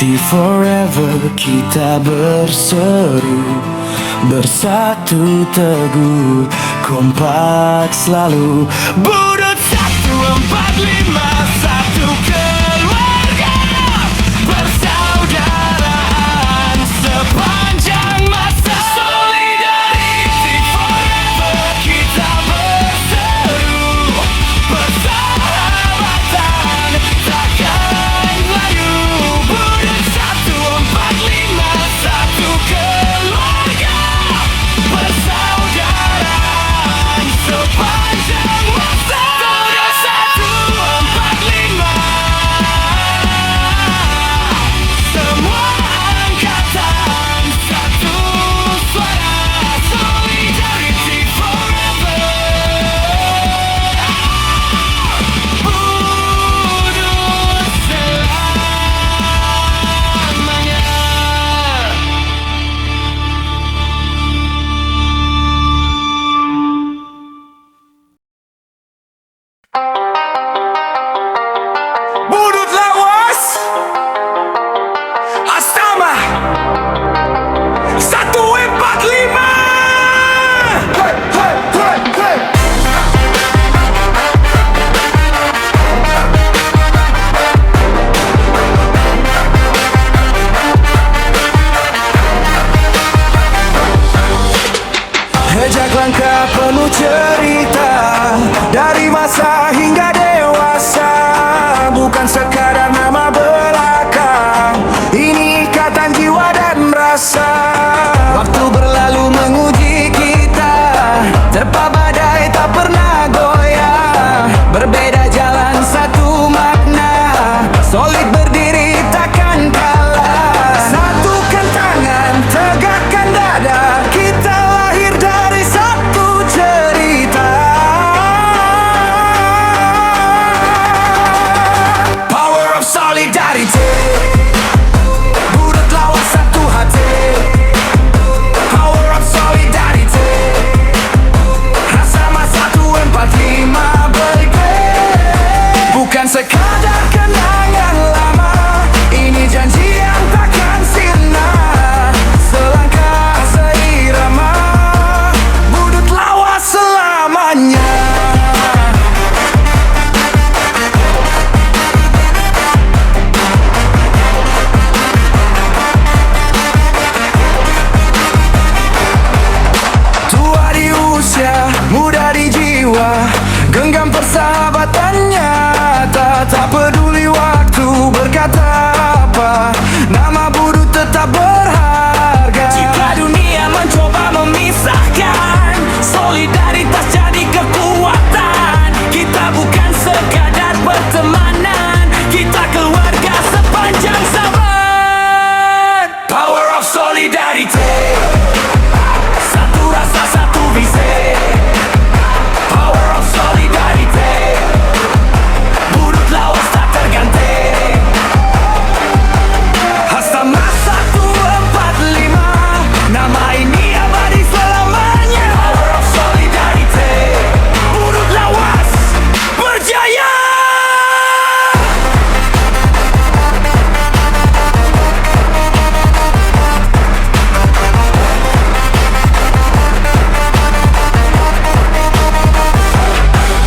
Charity forever, kita berseru, bersatu teguh, kompak selalu. Budut 145, satu keluarga, persaudaraan sepanjang masa. Solidarity forever, kita berseru, persahabatan takkan layu. Budut 145, satu keluarga, persaudaraan sepanjang masa. Budut 145, semua angkatan satu suara. Solidarity forever, budut selamanya. Budut lawas Astama 145. Hey, hey, hey, hey. Jejak langkah penuh cerita, dari masa hingga dewasa. Bukan sekadar nama belaka, ini ikatan jiwa dan rasa. Waktu berlalu menguji kita, terpa badai tak pernah goyah. Berbeda jalan satu makna, solid berdiri takkan kalah. Satukan tangan, tegakkan dada, kita lahir dari satu cerita. Power of solidarity, budut lawas satu hati. Power of solidarity, rasa masa 145 berikut. Bukan sekadar kenangan lama, ini janji yang takkan sirna. Selangkah seirama, budut lawas selamanya. Tua di usia, muda di jiwa, genggam persahabatannya. Tak peduli waktu berkata apa, nama budut tetap berharga. Jika dunia mencoba memisahkan, solidaritas jadi kekuatan. Kita bukan sekadar pertemanan, kita keluarga sepanjang zaman. Power of solidarity, satu rasa satu visi. Power of solidarity, budut lawas tak terganti. Astama 145, nama ini abadi selamanya. Power of solidarity, budut lawas berjaya.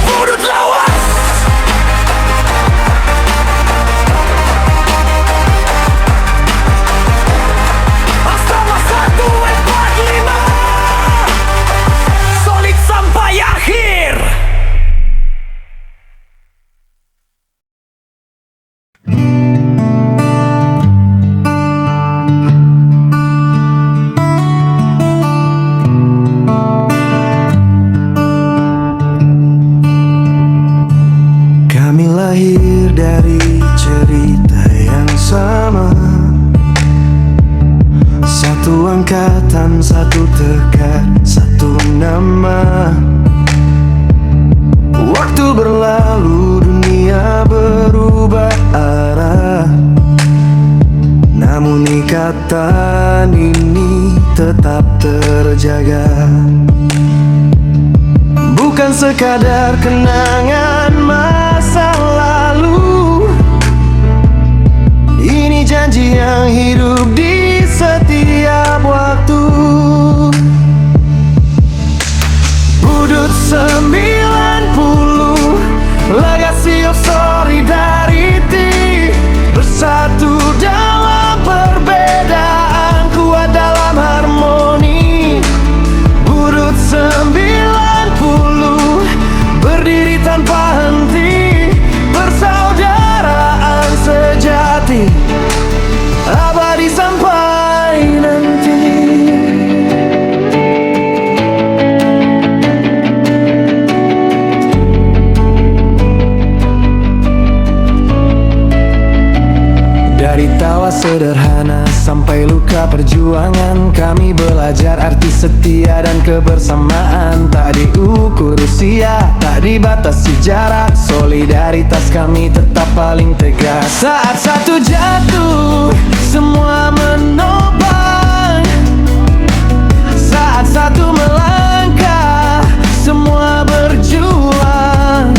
Budut lawas, Astama 145, solid sampai akhir. Kami lahir dari cerita yang sama, satu angkatan, satu tekad, satu nama. Waktu berlalu, dunia berubah arah, namun ikatan ini tetap terjaga. Bukan sekadar kenangan masa lalu, ini janji janji yang hidup di setiap waktu. Budut 90, legacy of solidarity. Bersatu dalam perbedaan, kuat dalam harmoni. Budut 90, berdiri tanpa henti. Persaudaraan sejati, abadi sampai nanti. Dari tawa sederhana sampai luka perjuangan, kami belajar arti setia dan kebersamaan. Tak diukur usia, tak dibatasi jarak, solidaritas kami tetap paling tegas. Saat satu jatuh, semua menopang. Saat satu melangkah, semua berjuang.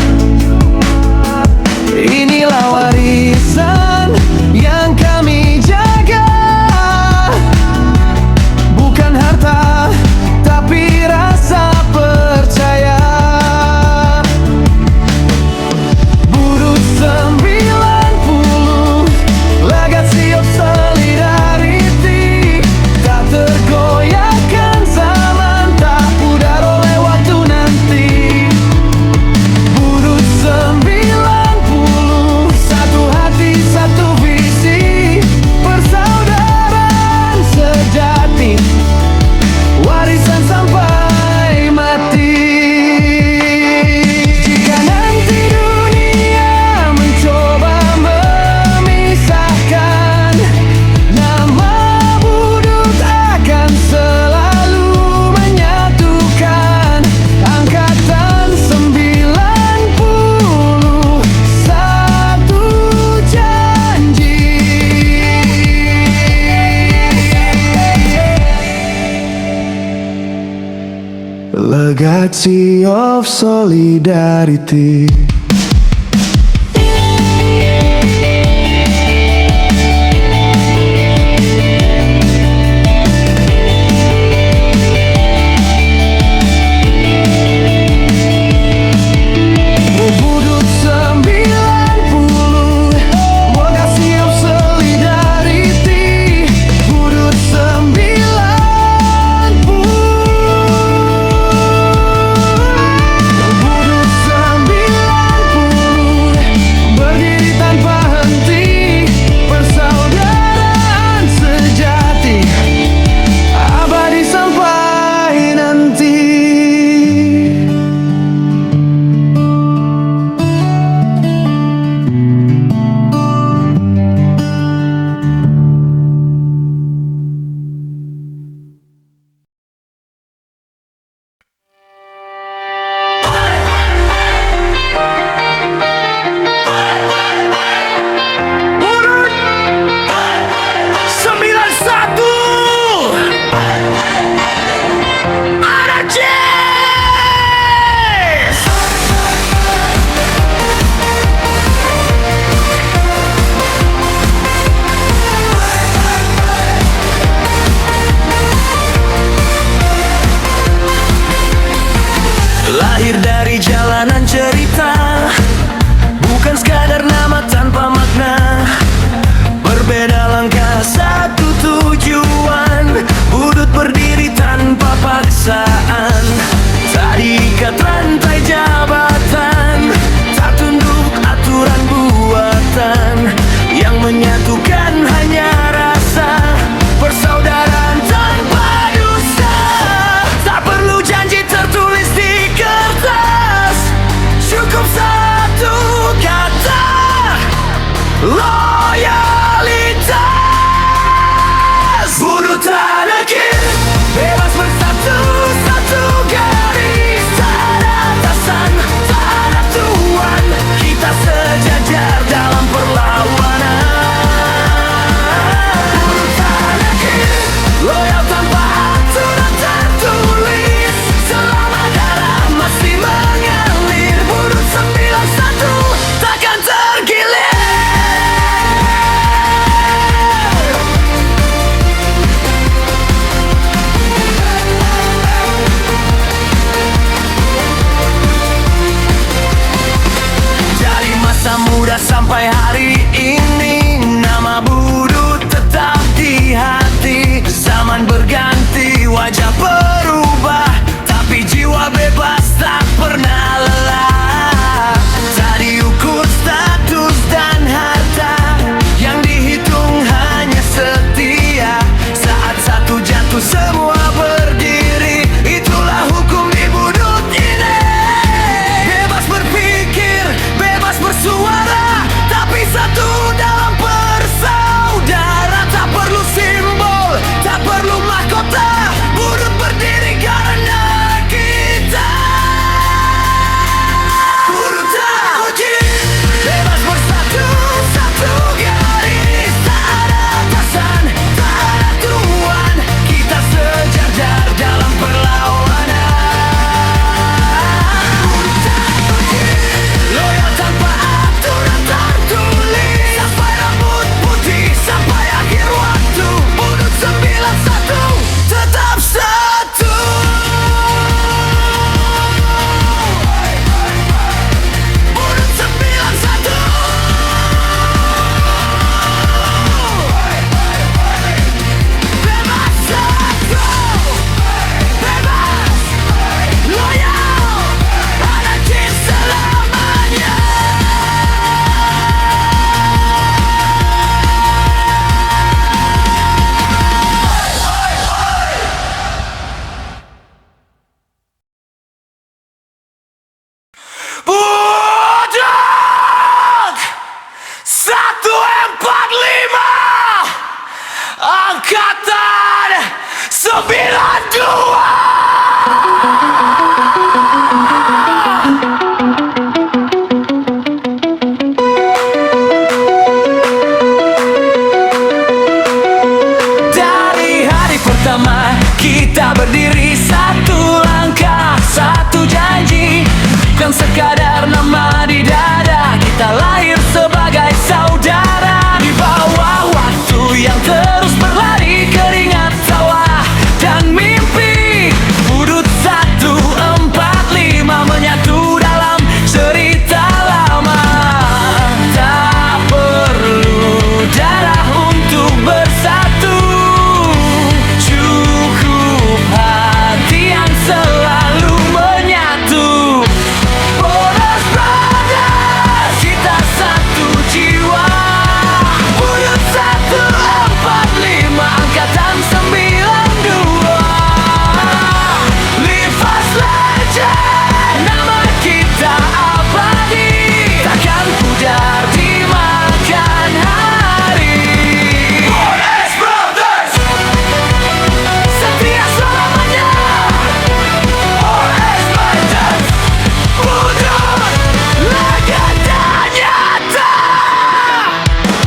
Inilah warisan yang kami jaga, bukan harta tapi rasa percaya. Budut 90, legacy of solidarity. Tak tergoyahkan zaman, tak pudar oleh waktu nanti. Budut 90, satu hati, satu visi. Persaudaraan sejati, warisan sampai mati. Jika nanti dunia mencoba memisahkan, nama Budut akan selalu menyatukan. Angkatan 90, satu janji. Legacy of solidarity. Budut 90, legacy of solidarity. Budut 90, Budut 90, Dari hari pertama kita berdiri, satu langkah, satu janji, dan sekadar nama di dada. Kita lahir sebagai saudara di bawah waktu yang terus berlari, keringat tawa dan mimpi. Budut 145 menyatu dalam cerita lama. Tak perlu darah untuk bersatu, cukup hati yang selalu menyatu. Bonas Brothers, kita satu jiwa. Budut 145 angkatan 92. Live fast legend, nama kita abadi, takkan pudar dimakan hari. Bonas Brothers, setia selamanya. Bonas Brothers, budut legenda nyata.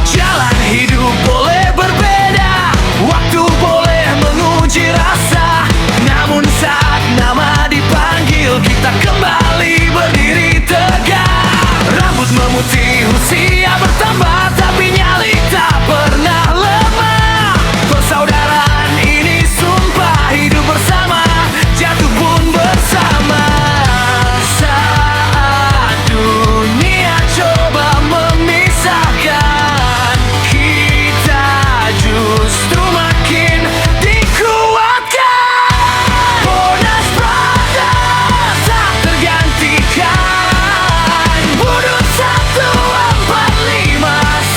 Jalan hidup boleh berbeda, waktu boleh menguji rasa, namun saat nama dipanggil kita kembali berdiri tegak. Rambut memutih, usia bertambah, tapi nyali tak pernah lemah. Persaudaraan ini sumpah, hidup bersama, jatuh pun bersama. Saat dunia coba memisahkan, kita justru makin dikuatkan. Bonas Brothers tak tergantikan. Budut 145,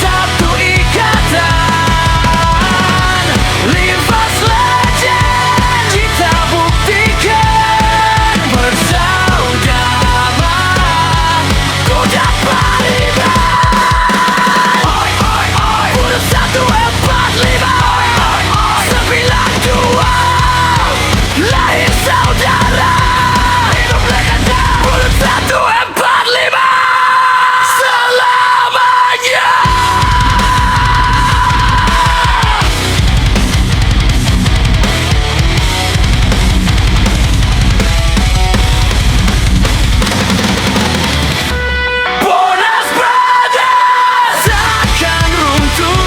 satu ikatan. Live fast legend, kita buktikan bersaudara. Kuda Pariban, oi oi oi. Budut 145, oi oi oi. 92, lahir saudara, hidup legenda. Budut 145 selamanya. Bonas Brothers takkan runtuh,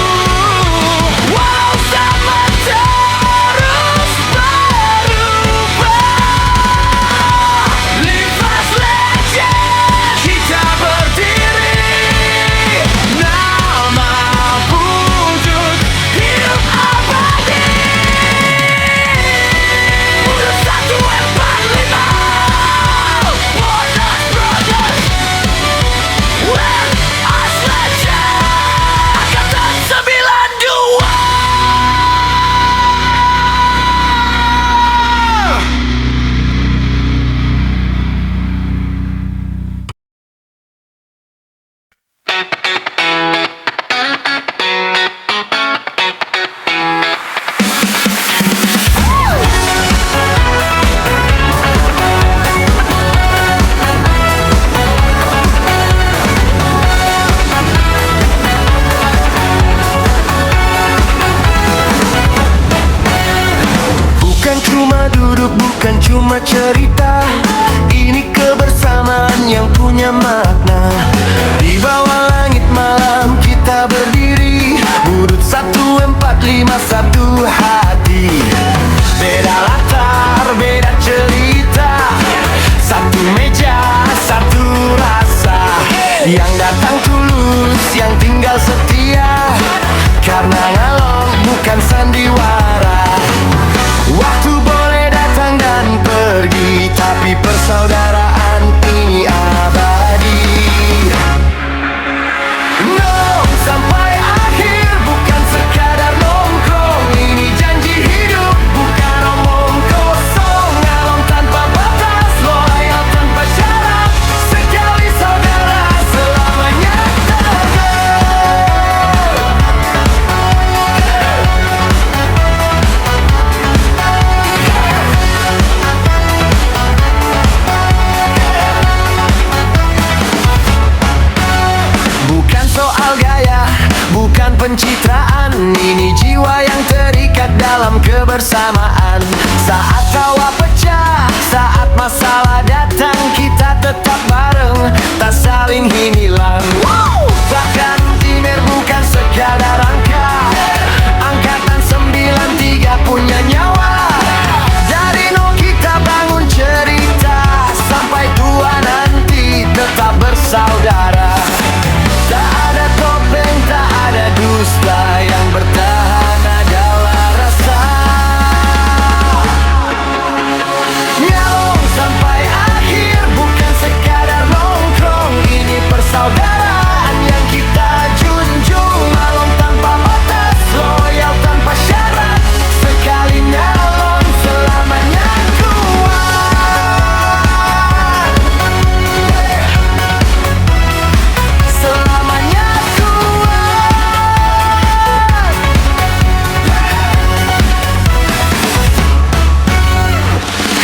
walau zaman terus berubah. Live fast legend, kita berdiri, nama budut hidup abadi. Budut 145, Bonas Brothers, when us legend, angkatan 92. Bukan cuma duduk, bukan cuma cerita, ini kebersamaan yang punya makna. Di bawah langit malam kita berdiri, budut 145, satu hati. Beda latar, beda cerita, satu meja, satu rasa. Yang datang tulus, yang tinggal setia, karena ngalong bukan sandiwara. Waktu boleh datang dan pergi, tapi persaudaraan ini abadi. kebersamaan. Saat tawa pecah, saat masalah datang, kita tetap bareng, tak saling hilang. Bahkan Timur bukan sekadar angka, Angkatan 93 punya nyawa. Dari nol kita bangun cerita, sampai tua nanti tetap bersaudara. Tak ada topeng, tak ada dusta, yang bertahan adalah rasa. Nyalong sampai akhir, bukan sekadar nongkrong. Ini persaudaraan yang kita junjung. Malam tanpa batas, loyal tanpa syarat. Sekali nyalong, selamanya kuat. Selamanya kuat.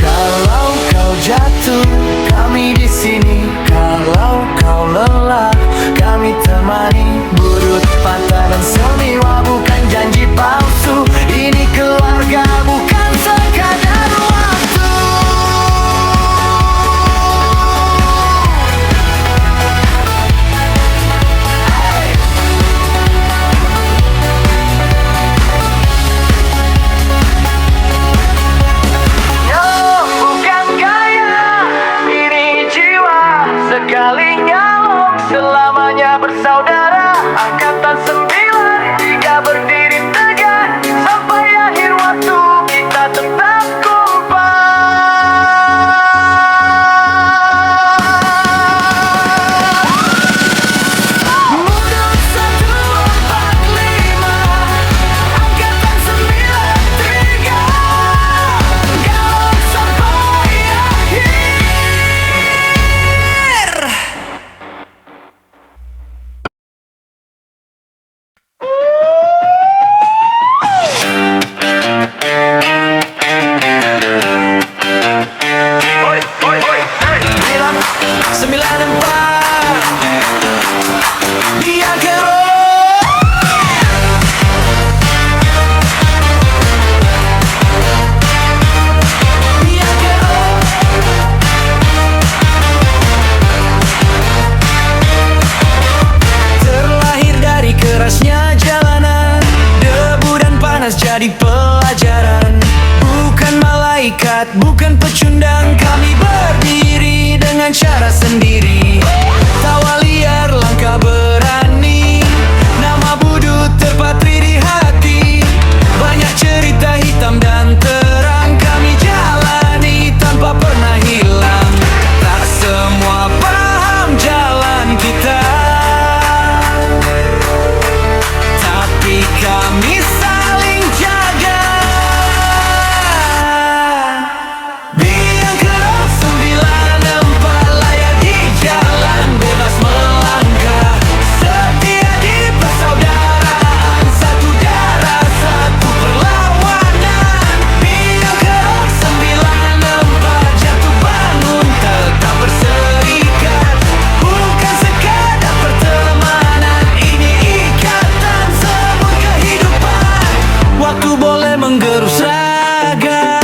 Kalau kau jatuh, kami di sini. Kalau kau lelah, kami temani. Budut, patah dan semiwa bukan janji palsu. Ini keluarga, bukan sekadar waktu. Nyalong bukan gaya, ini jiwa. Sekali nyalong, selamanya bersaudara. Angkatan 93 berdiri tegak, sampai akhir waktu kita tetap kompak. Budut 145, Angkatan 93, galau sampai akhir. Sembilan empat, dia gerok. Dia gerok. Terlahir dari kerasnya jalanan, debu dan panas jadi pelajaran. Bukan malaikat, bukan pecundang, kami berdiri dengan cara sendiri. Tawa liar, langkah berani, nama Budut terpatri di hati. Banyak cerita hitam dan terang, kami jalani tanpa pernah hilang. Tak semua paham jalan kita, tapi kami saling jaga. Biang kerok 94, layar di jalan, bebas melangkah. Setia di persaudaraan, satu darah, satu perlawanan. Biang kerok 94, jatuh bangun tetap berserikat. Bukan sekadar pertemanan, ini ikatan semua kehidupan. Waktu boleh menggerus raga,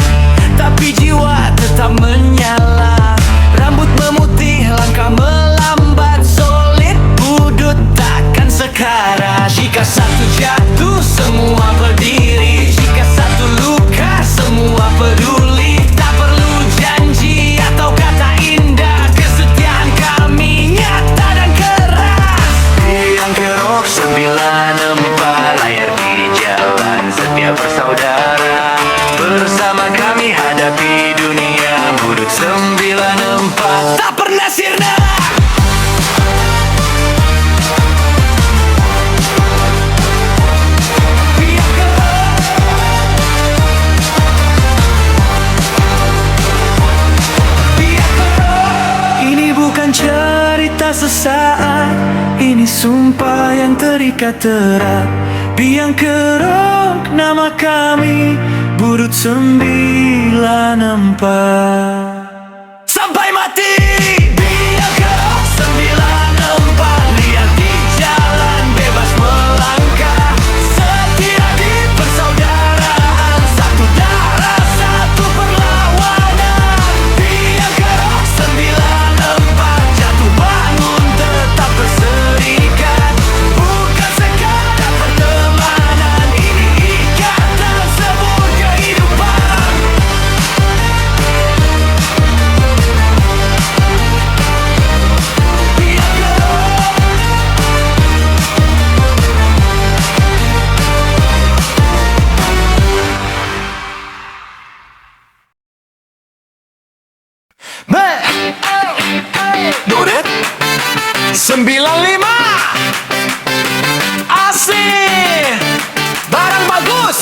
tapi jiwa tetap menyala. Rambut memutih, langkah melambat, solid Budut takkan sekara. Jika satu jatuh, semua berdiri. Jika satu luka, semua peduli. Tak perlu janji atau kata indah, kesetiaan kami nyata dan keras. Biang kerok 94, layar di jalan, setia bersaudara. Bersama kami hadapi dunia. Budut 94, tak pernah sirna. Biang kerok. Biang kerok. Ini bukan cerita sesaat, ini sumpah yang terikat erat. Biang kerok, nama kami Budut 94. Sampai mati. Biang kerok 94, lihat di jalan, bebas melangkah. Setia di persaudaraan, satu darah. Donat 95 asik, barang bagus.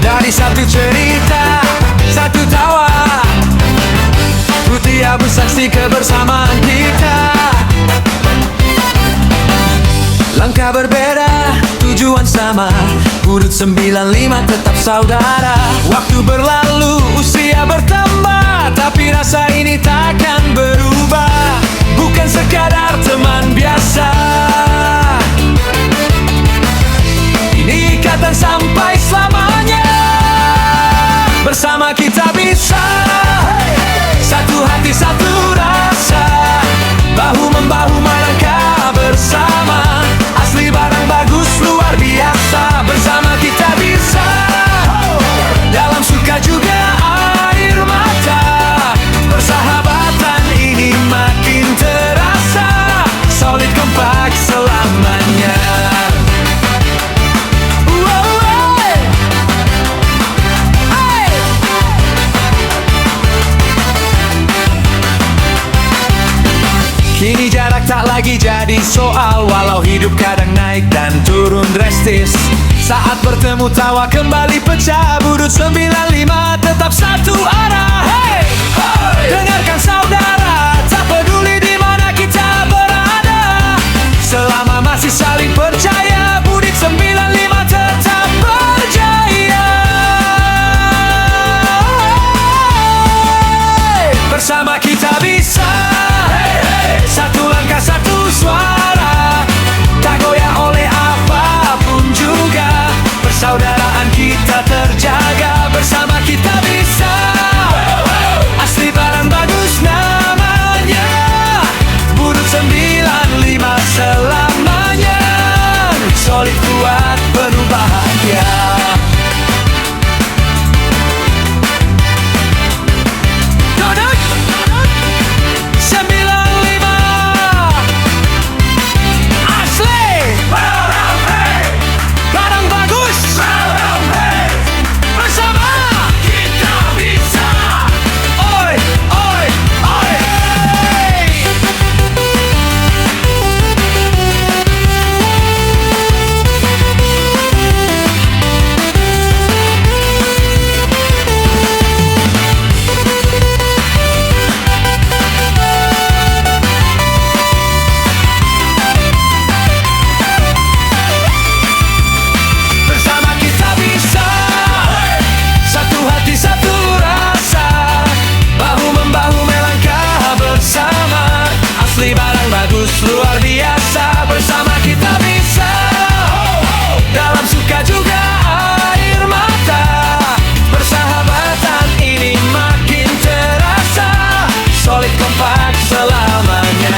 Dari satu cerita, satu tawa, putih abu saksi kebersamaan kita. Langkah berbeda, tujuan sama, Budut 95 tetap saudara. Waktu berlalu, usia bertambah, tapi rasa ini takkan berubah. Bukan sekadar teman biasa, ini ikatan sampai selamanya. Bersama kita bisa, satu hati satu rasa, bahu-membahu melangkah bersama. Asli barang bagus luar biasa. Bersama kita bisa, dalam suka juga air mata. Persahabatan ini makin terasa, solid kompak selamanya. Kini jarak tak lagi jadi soal, walau hidup kadang naik dan turun drastis. Saat bertemu tawa kembali pecah, Budut 95 tetap satu arah. Hey! Dengarkan saudara, tak peduli di mana kita berada, selama masih saling percaya, Budut 95 tetap berjaya. Bersama kita bisa, satu langkah satu suara, tak goyah oleh apapun juga. Persaudaraan kita terjaga, bersama kita bisa. Asli barang bagus namanya, Budut 95 selamanya. Solid kuat penuh bahagia. Luar biasa, bersama kita bisa, dalam suka juga air mata. Persahabatan ini makin terasa, solid kompak selamanya.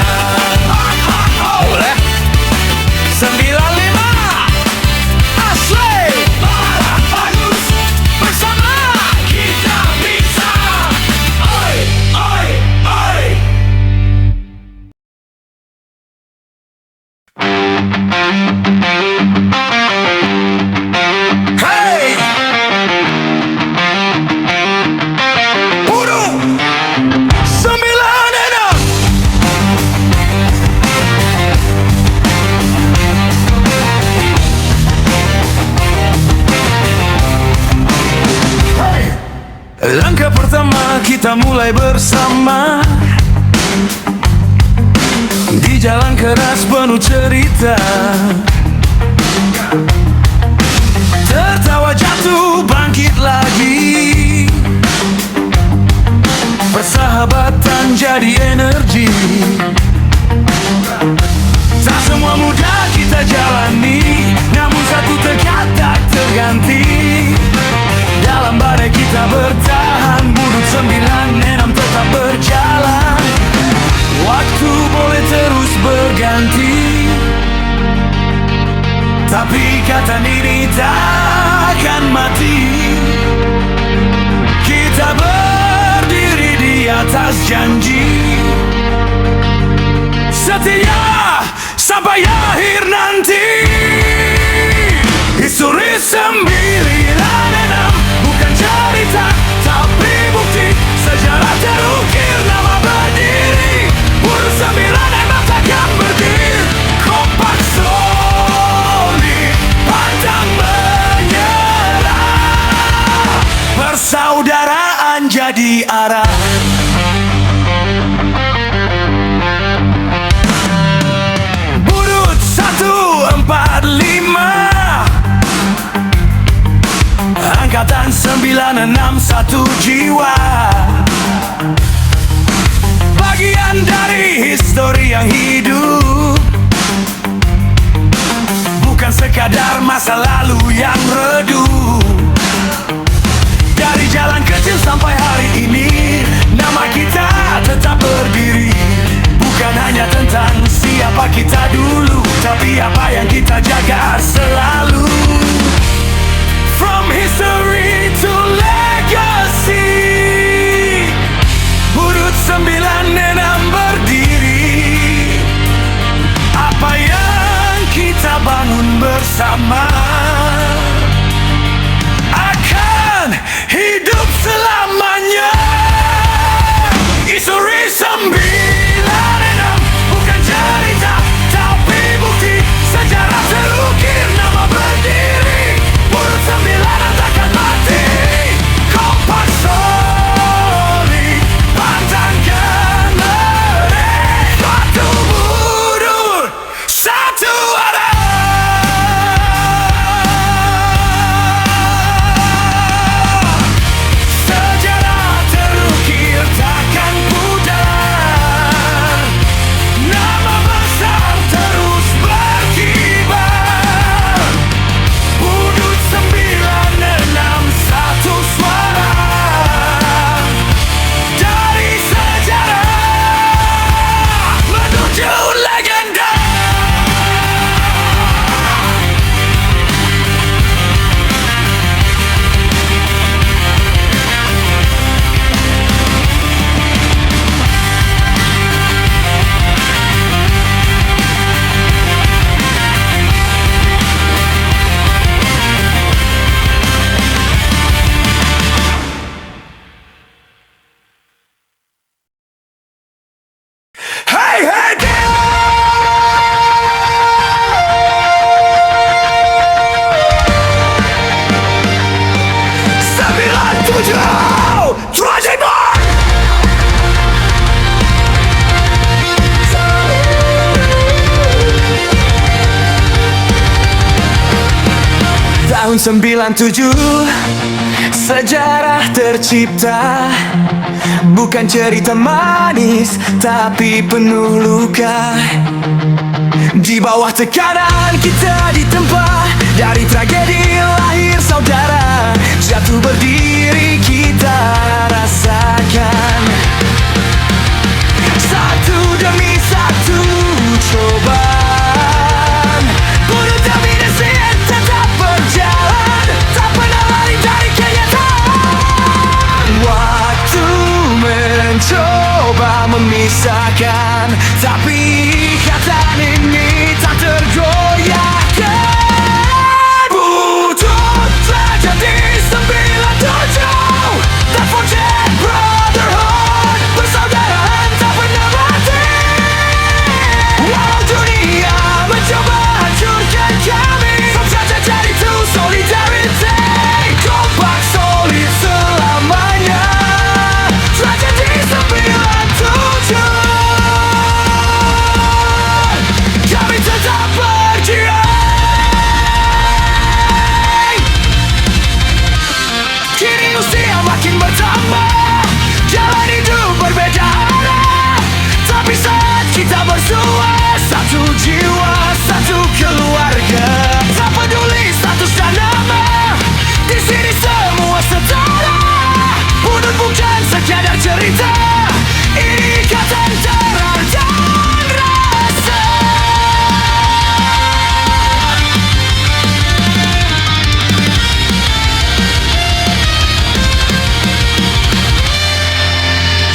Boleh 95 asli barang bagus, bersama kita bisa. Oi, oi, oi. Hey! Budut 96. Hey! Langkah pertama kita mulai bersama, di jalan keras penuh cerita. Tertawa jatuh bangkit lagi, persahabatan jadi energi. Tak semua mudah kita jalani, namun satu tegak tak terganti. Dalam badai kita bertahan, Budut 96 tetap berjalan. Waktu boleh terus berganti, tapi ikatan ini takkan mati. Kita berdiri di atas janji, setia sampai akhir nanti. Histori 96 bukan cerita arah. Budut 145 Angkatan 961 jiwa, bagian dari histori yang hidup, bukan sekadar masa lalu yang redup. Dari jalan kecil sampai hari ini, nama kita tetap berdiri. Bukan hanya tentang siapa kita dulu, tapi apa yang kita jaga selalu. From history to legacy, Budut 96 berdiri. Apa yang kita bangun bersama akan hidup selamanya. History 96 bukan cerita, tapi bukti. Sejarah terukir, nama berdiri. Budut 9 takkan mati. Kompak solid, pantangkan mereh. Satu budut, satu arah. Sejarah terukir takkan pudar. Nama besar terus berkibar. Budut 96 satu suara dari sejarah menuju legenda. Hey, hey, Dio! 97 Tragic Boy! Tahun 97 sejarah tercipta, bukan cerita manis tapi penuh luka. Di bawah tekanan kita ditempa, dari tragedi lahir saudara. Jatuh berdiri kita rasakan, satu demi satu cobaan. Budut dominasi tetap berjalan, tak pernah lari dari kenyataan. Waktu mencoba memisahkan, tapi ikatan ini tak tergoyahkan. Budut tragedi 97, tak forget brotherhood. Persaudaraan tak pernah mati. Walau dunia mencoba hancurkan kami, saja jadi true solidarity. Kompak solid selamanya. Tragedi 97, kami tetap berjuang. Kini usia makin bertambah, jalan hidup berbeda arah, tapi saat kita bersua, satu jiwa, satu keluarga. Tak peduli status dan nama, di sini semua setara. Budut bukan sekadar cerita, ini ikatan terang dan rasa.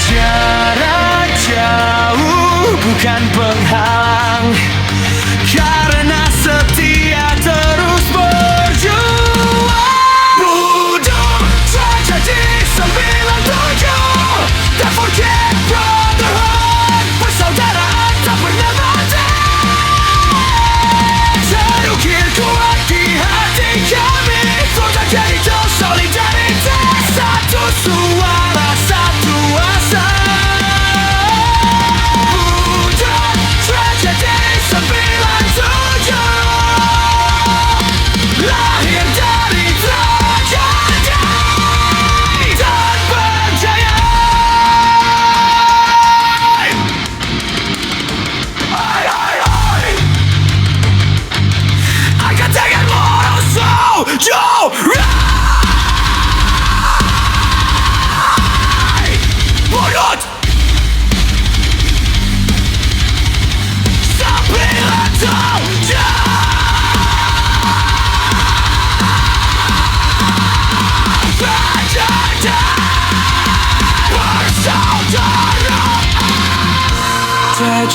Jarak jauh bukan penghalang, karena setia terus berjuang. Budut tragedi 97, tak forget brotherhood. Persaudaraan tak pernah mati. Terukir kuat di hati kami, for tragedi to solidarity. Satu suara.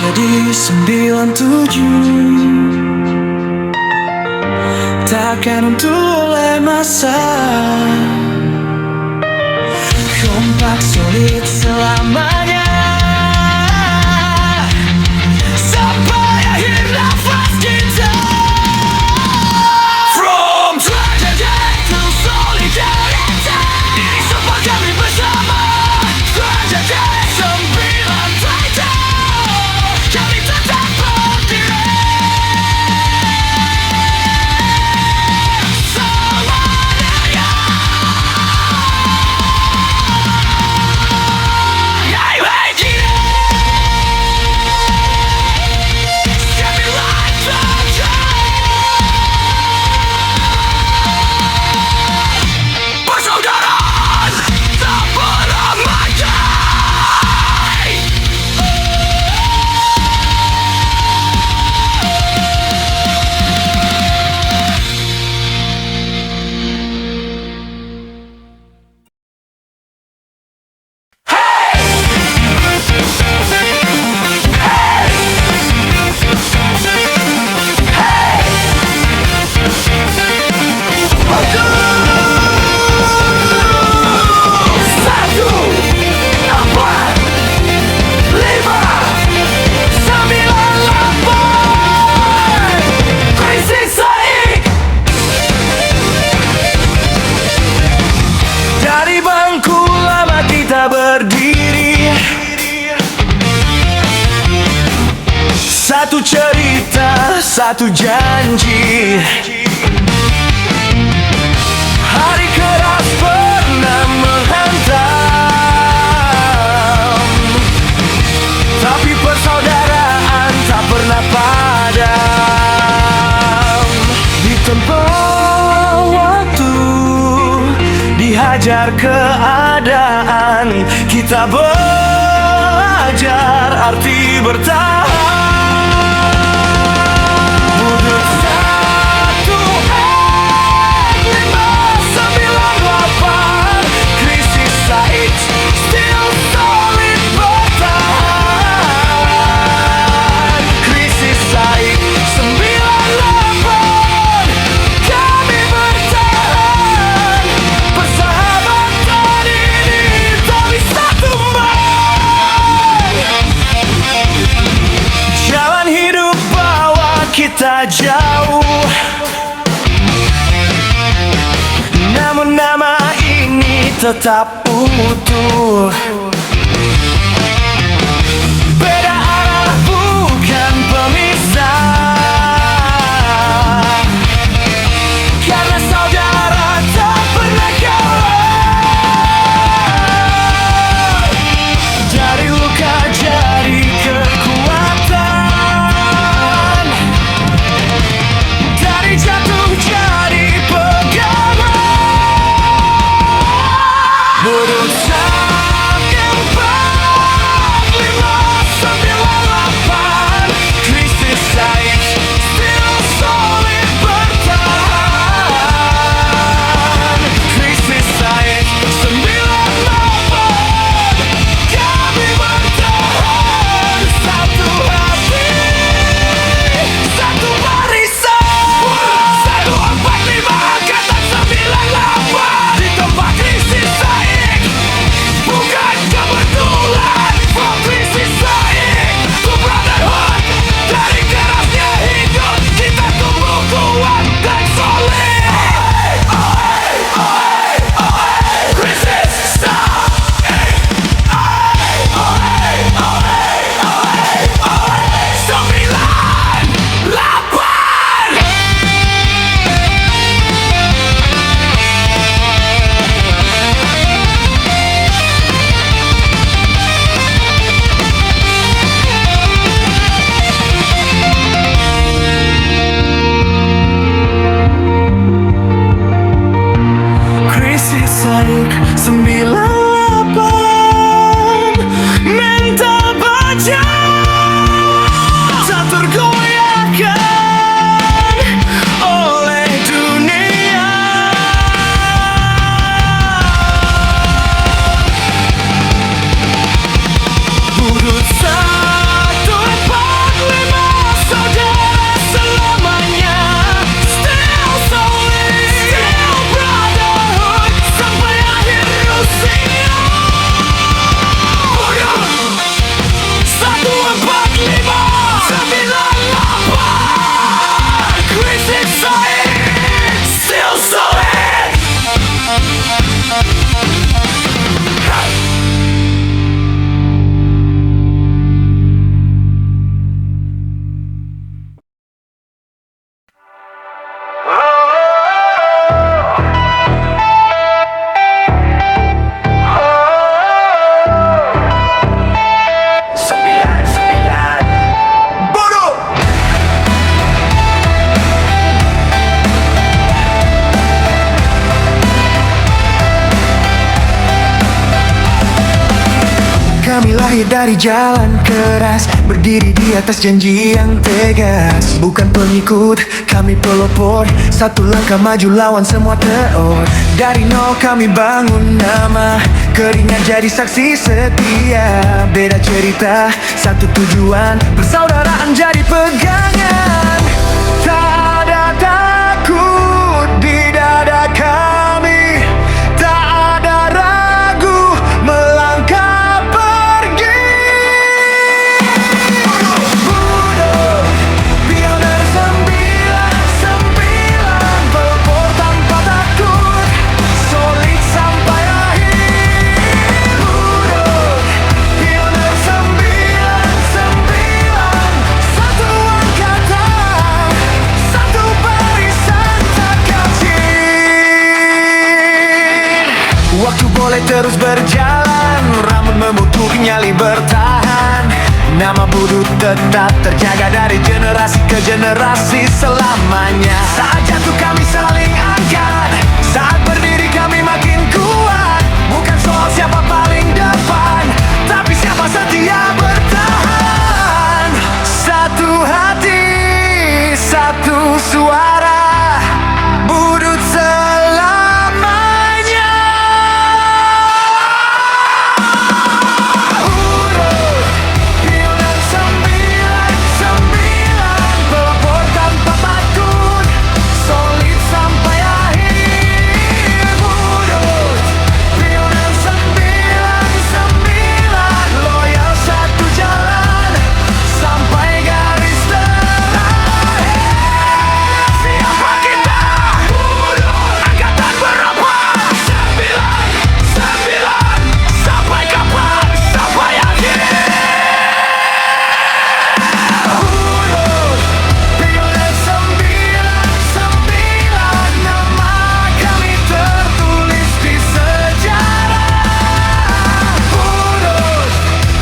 jadi 97. Takkan untuk oleh masa, kompak solid selamanya. Sampai akhir nafas kita. From tragedy to solidarity, ini semua kami bersama. Tragedy 9 Titan, kami tetap berdiri. Selamanya. Hey, hey, Gina. 9 Titan, persaudaraan tak beramai. Satu, 4, 5, 9, 8. Krisis Saik. Dari bangku lama kita berdiri, satu cerita, satu janji. Hari keras pernah menghantam, tapi persaudaraan tak pernah padam. Di tempat waktu dihajar keadaan, kita belajar arti bertahan. Butuh 1, 5, 9, 8. Krisis Saik, still solid bertahan. Krisis Saik 98, kami bertahan. Persahabatan ini tak bisa tumbang. Jalan hidup bawa kita jauh, namun nama ini tetap utuh. Beda arah bukan pemisah, karena saudara tak pernah kalah. Dari luka jadi kekuatan, dari jatuh jadi pegangan. Butuh 1, 4, 5, 9, 8. Krisis Saik, still solid bertahan. Krisis Saik 98, kami bertahan. Satu hati, satu barisan. 1, 4, 5, angkatan 98. Di tempat krisis Saik, bukan kebetulan. For krisis Saik, to brotherhood. Dari kerasnya hidup, kita tumbuh kuat dan solid. Krisis Saik. 9, 8. Krisis Saik 98, mental baja tak tergoyahkan oleh dunia. Butuh 1, 4, Kami lahir dari jalan keras, berdiri di atas janji yang tegas. Bukan pengikut, kami pelopor, satu langkah maju lawan semua teror. Dari nol kami bangun nama, keringat jadi saksi setia. Beda cerita, satu tujuan, persaudaraan jadi pegangan. Tak ada takut di dada kami, tak ada ragu melangkah pergi. Budo, pioner 99, pelopor tanpa takut, solid sampai akhir. Budo, pioner 99, satu angkatan, satu barisan tak kecil. Waktu boleh terus berjalan, rambut membutuh nyali bertahan. Nama Budut tetap terjaga dari generasi ke generasi selamanya. Saat jatuh kami saling angkat, saat berdiri kami makin kuat. Bukan soal siapa paling depan, tapi siapa setia bertahan. Satu hati, satu suara, Budut selamanya. Budut, pioner 99, pelopor tanpa takut, solid sampai akhir. Budut, pioner 99, loyal satu jalan sampai garis terakhir. Siapa kita? Budut, angkatan berapa? 99, sampai kapan? Sampai akhir. Budut, pioner 99, nama kami tertulis di sejarah. Budut,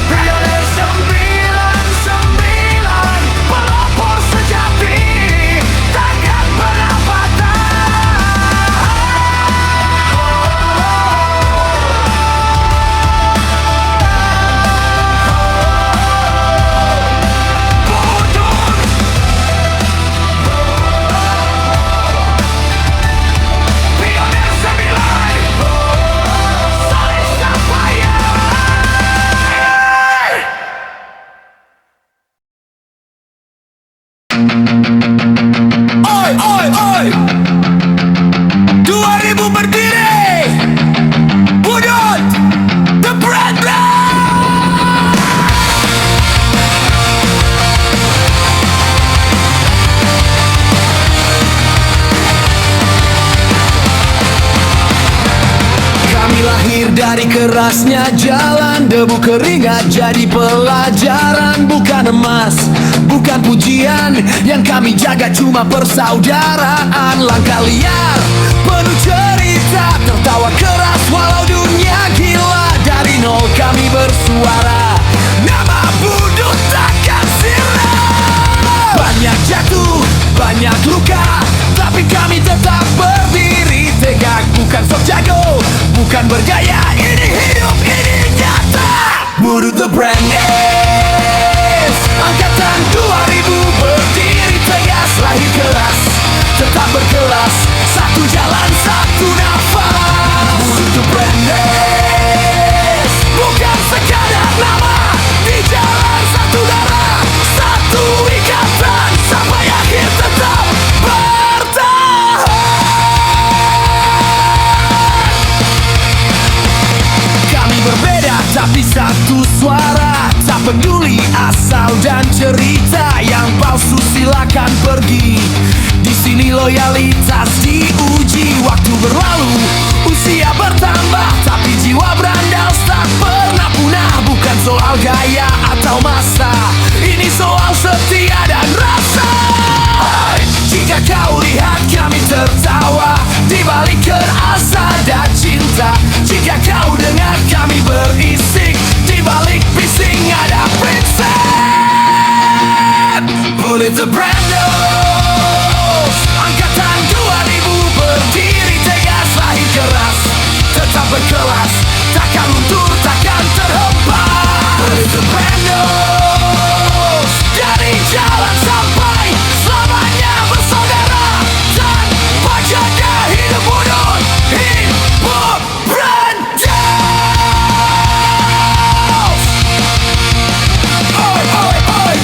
pioner 99, pelopor sejati, takkan pernah pioner 9, solid sampai akhir. Oi, oi, oi, 2000 berdiri, Budut, the brand new. Kami lahir dari kerasnya jalan, debu keringat jadi pelajaran. Bukan emas, bukan pujian, yang kami jaga cuma persaudaraan. Langkah liar, penuh cerita, tertawa keras walau dunia gila. Dari nol kami bersuara, nama Budut takkan sirna. Banyak jatuh, banyak luka, tapi kami tetap berdiri tegak. Bukan sok jago, bukan bergaya, ini hidup, ini nyata. Budut the brand is angkatan 2000 berdiri tegas, lahir keras, tetap berkelas, satu jalan, satu nafas. Budut the brand is bukan sekadar nama, di jalan satu darah, satu ikatan, sampai akhir tetap bertahan. Kami berbeda tapi satu suara, Tak peduli asal dan cerita, yang palsu silakan pergi. Di sini loyalitas diuji. Waktu berlalu, usia bertambah, tapi jiwa berandal tak pernah punah. Bukan soal gaya atau masa, ini soal setia dan rasa. Jika kau lihat kami tertawa di balik kerasa dan cinta, jika kau dengar kami berisik di balik bising ada prinsip. Bullet the Brandos, angkatan 2000 berdiri tegas, lahir keras, tetap berkelas, takkan luntur, takkan terhempas. Bullet the Brandos, dari jalan sampai selamanya bersaudara, tanpa jeda hidup mundur, hidup Brandos. Oi, oi, oi,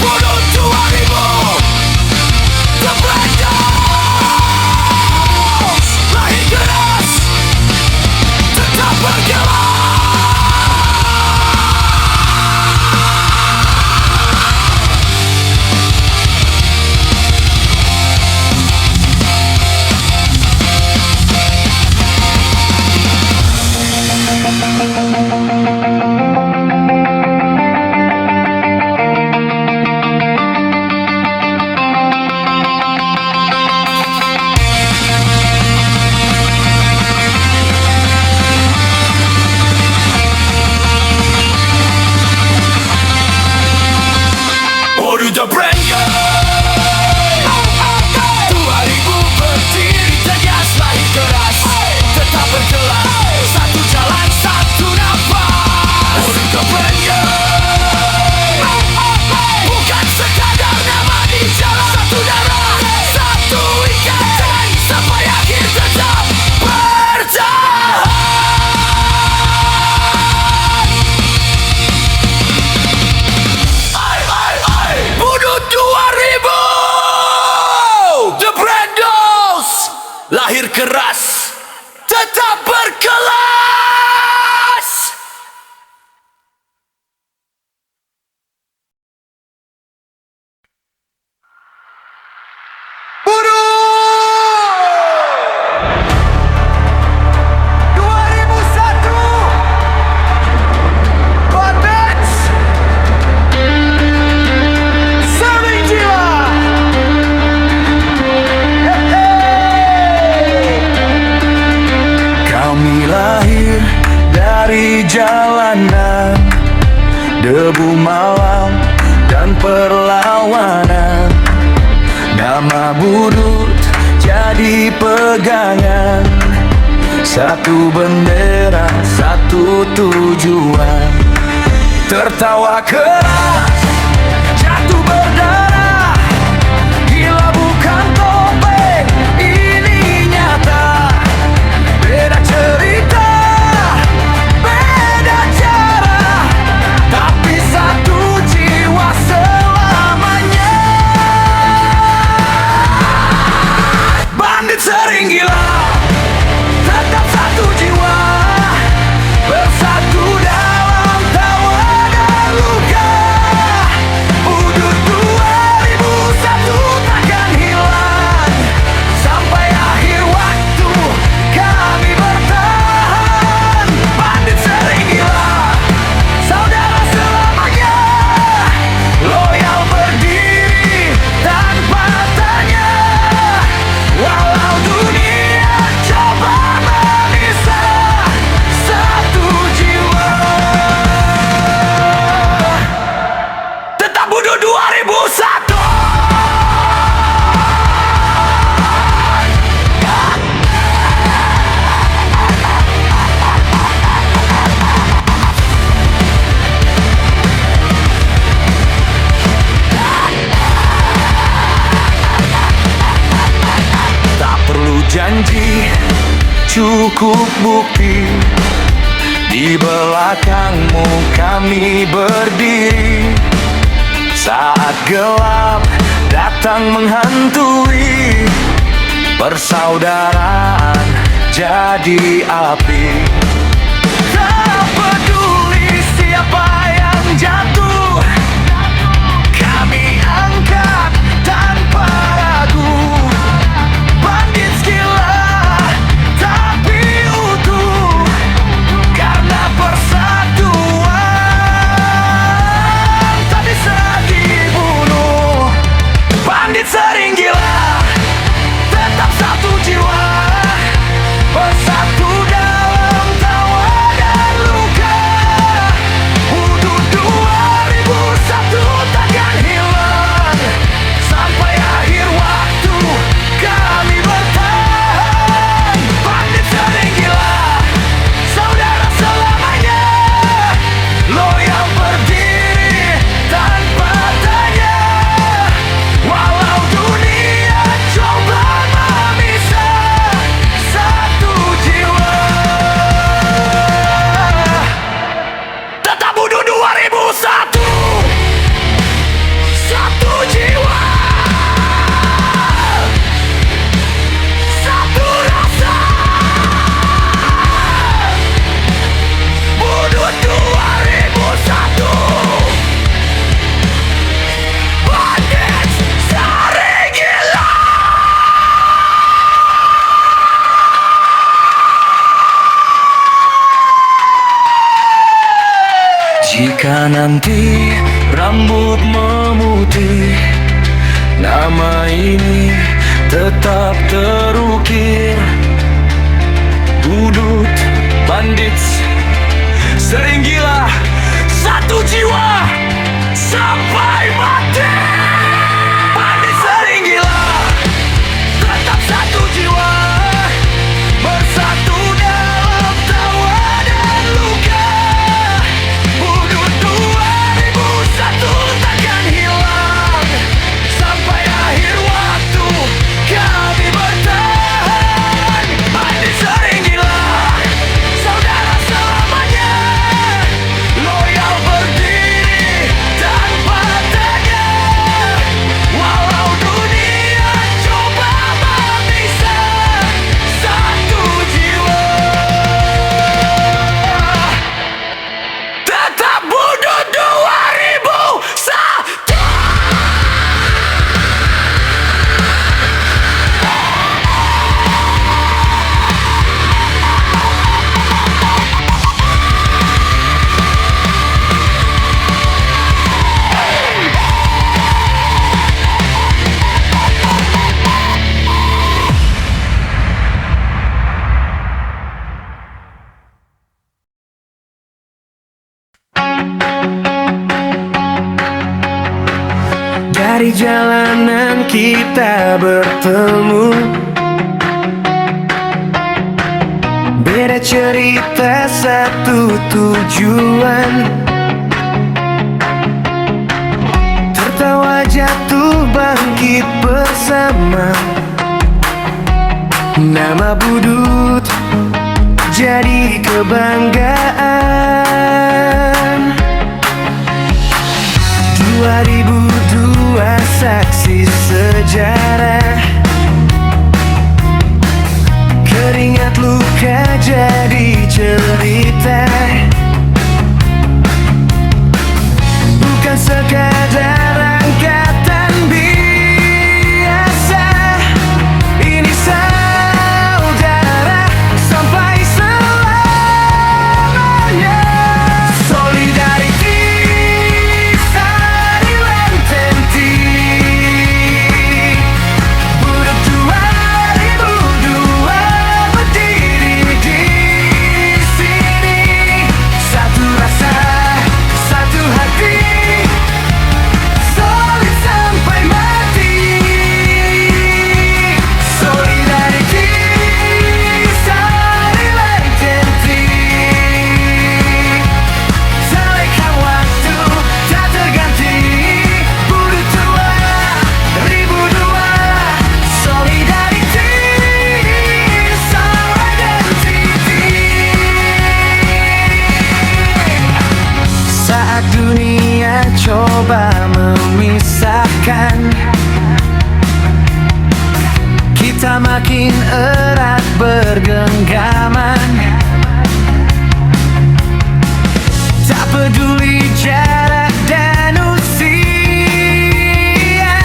mundur 2000, The Brandos, lahir keras, tetap bergerak. Order the Brandos, 2000 berdiri tegas, lahir keras, tetap berkelas, satu jalan, satu nafas. Order the Brandos, bukan sekadar nama di jalan, satu darah, satu ikatan, sampai akhir tetap bertahan. Budut 2000, The Brandos, lahir keras, tetap berkelas. Budut 2001, Bad Batch, Serving Jiwa. Kami lahir dari jalanan, debu malam dan perlawanan. Nama Budut jadi pegangan, satu bendera, satu tujuan. Tertawa keras, jatuh berdarah, gila bukan topeng, ini nyata. Beda cerita, beda cara, tapi satu jiwa selamanya. Bandit sering gila, tetap satu jiwa, bersatu dalam tawa dan luka. Budut 2001 takkan hilang, sampai akhir waktu kami bertahan. Bandit sering gila, saudara selamanya, loyal berdiri tanpa tanya. Walau dunia coba memisah, satu jiwa, tetap Budut 2001. Tak perlu janji, cukup bukti. Di belakangmu kami berdiri, saat gelap datang menghantui. Persaudaraan jadi api. Tak peduli siapa Jika nanti rambut memutih, nama ini tetap terukir. Budut, bandits, sering gila, satu jiwa sampai mati. Bandits sering gila, tetap satu jiwa, bersatu dalam tawa dan luka. Budut 2001 takkan hilang, sampai akhir waktu kami bertahan. Bandits sering gila, saudara selamanya, loyal berdiri tanpa tanya. Walau dunia coba memisah, satu jiwa tetap Budut 2001. Dari jalanan kita bertemu, beda cerita satu tujuan. Tertawa jatuh bangkit bersama, nama Budut jadi kebanggaan. 2002 saksi sejarah, keringat luka jadi cerita. Bukan sekadar angkatan biasa, ini saudara sampai selamanya. Solidarity silent entity. Budut 2002 berdiri di sini, satu rasa, satu hati, solid sampai mati. Solidarity silent entity. Selekkan waktu tak terganti, Budut 2002. Solidarity silent entity. Saat dunia coba memisahkan, kita makin erat bergenggaman. Tak peduli jarak dan usia,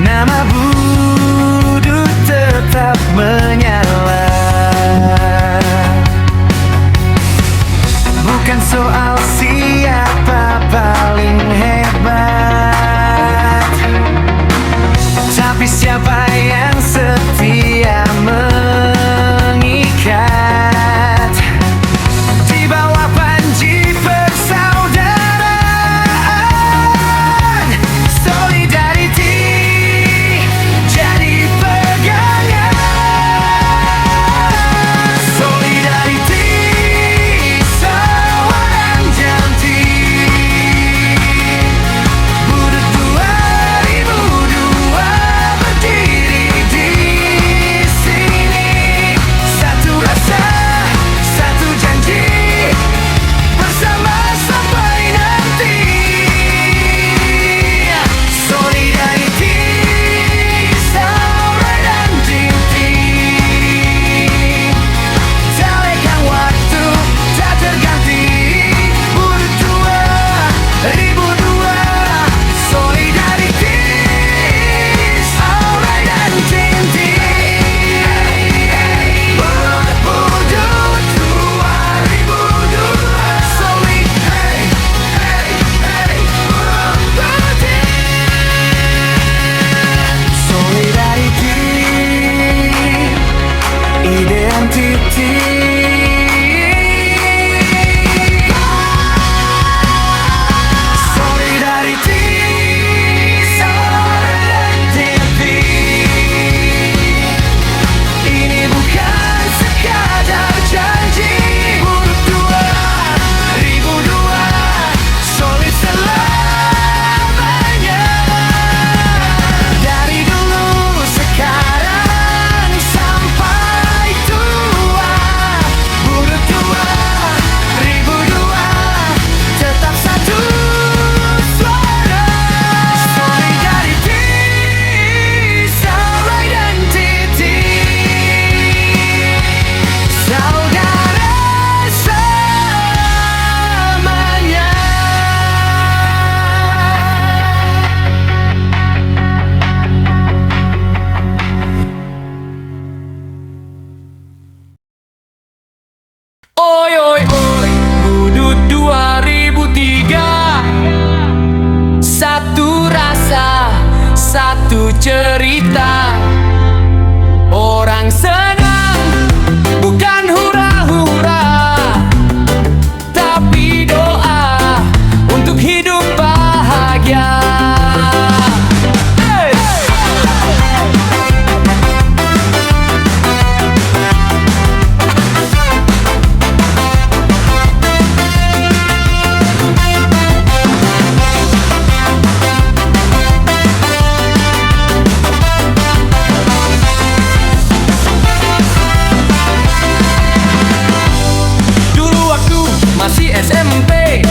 nama Budut tetap menyala. Bukan soal siapa paling hebat, tapi siapa yang setia mengikat di bawah panji persaudaraan. Oi oi oi, Budut 2003. Satu rasa, satu cerita. Orang senang, bukan hura-hura, tapi doa untuk hidup bahagia. Masih SMP,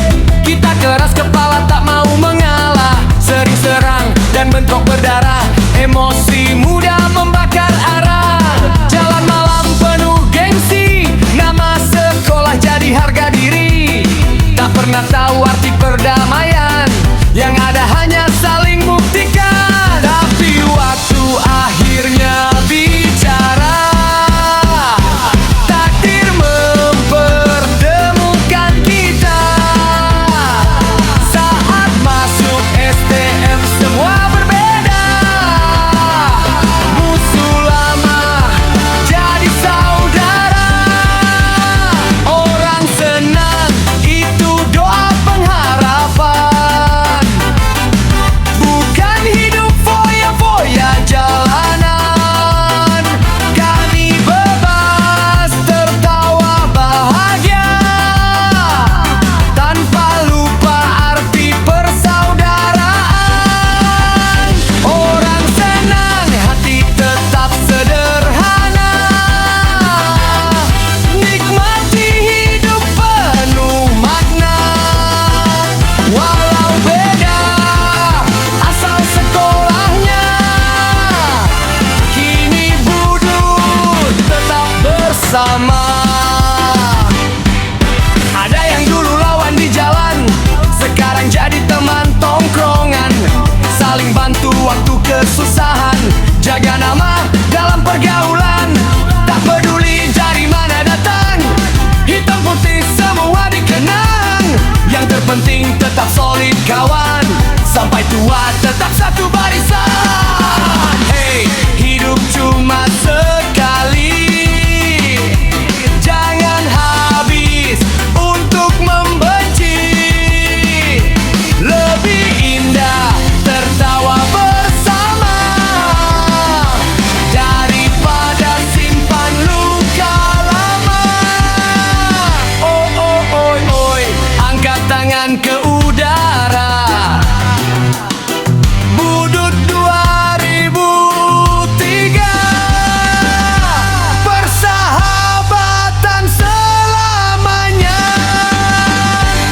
kita keras kepala tak mau mengalah. Sering serang dan bentrok berdarah, emosi mudah membakar arah. Jalan malam penuh gengsi, nama sekolah jadi harga diri. Tak pernah tahu arti perdamaian, yang ada hanya saling buktikan. Tapi waktu akhirnya bicara, sama. Ada yang dulu lawan di jalan, sekarang jadi teman tongkrongan. Saling bantu waktu kesusahan, jaga nama dalam pergaulan. Tak peduli dari mana datang, hitam putih semua dikenang. Yang terpenting tetap solid kawan, sampai tua tetap satu barisan. Hey, hidup cuma sekali, untuk membenci. Lebih indah tertawa bersama daripada simpan luka lama. Oh oh oi oi, angkat tangan ke udara. Budut 2003. Persahabatan selamanya.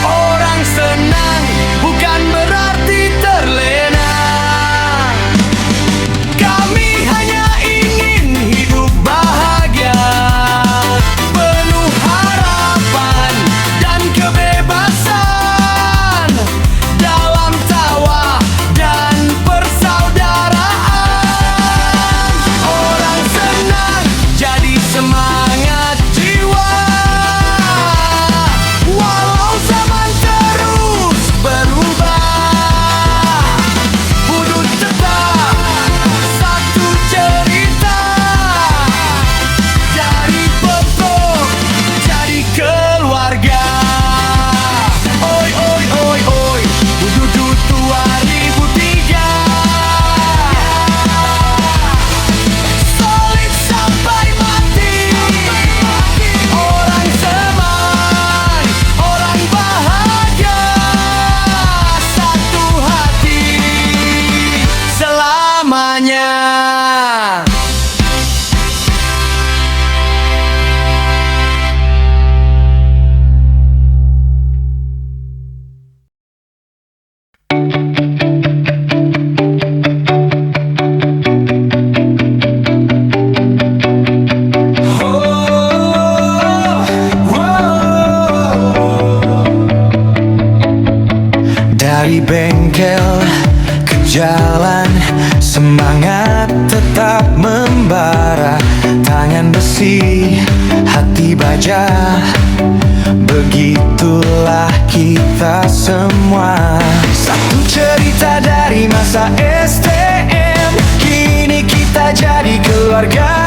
Orang senang bukan berarti terlena. Kami hanya ingin hidup bahagia, penuh harapan dan kebebasan, dalam tawa dan persaudaraan. Orang senang jadi semangat jiwa, walau zaman terus berubah. Budut tetap satu cerita, dari pokok jadi keluarga. Oi oi oi oi, Budut 2003. Solid sampai mati, orang teman, orang bahagia, satu hati selamanya. Dari bengkel ke jalan, semangat tetap membara. Tangan besi, hati baja, Begitulah kita semua. Satu cerita dari masa STM, kini kita jadi keluarga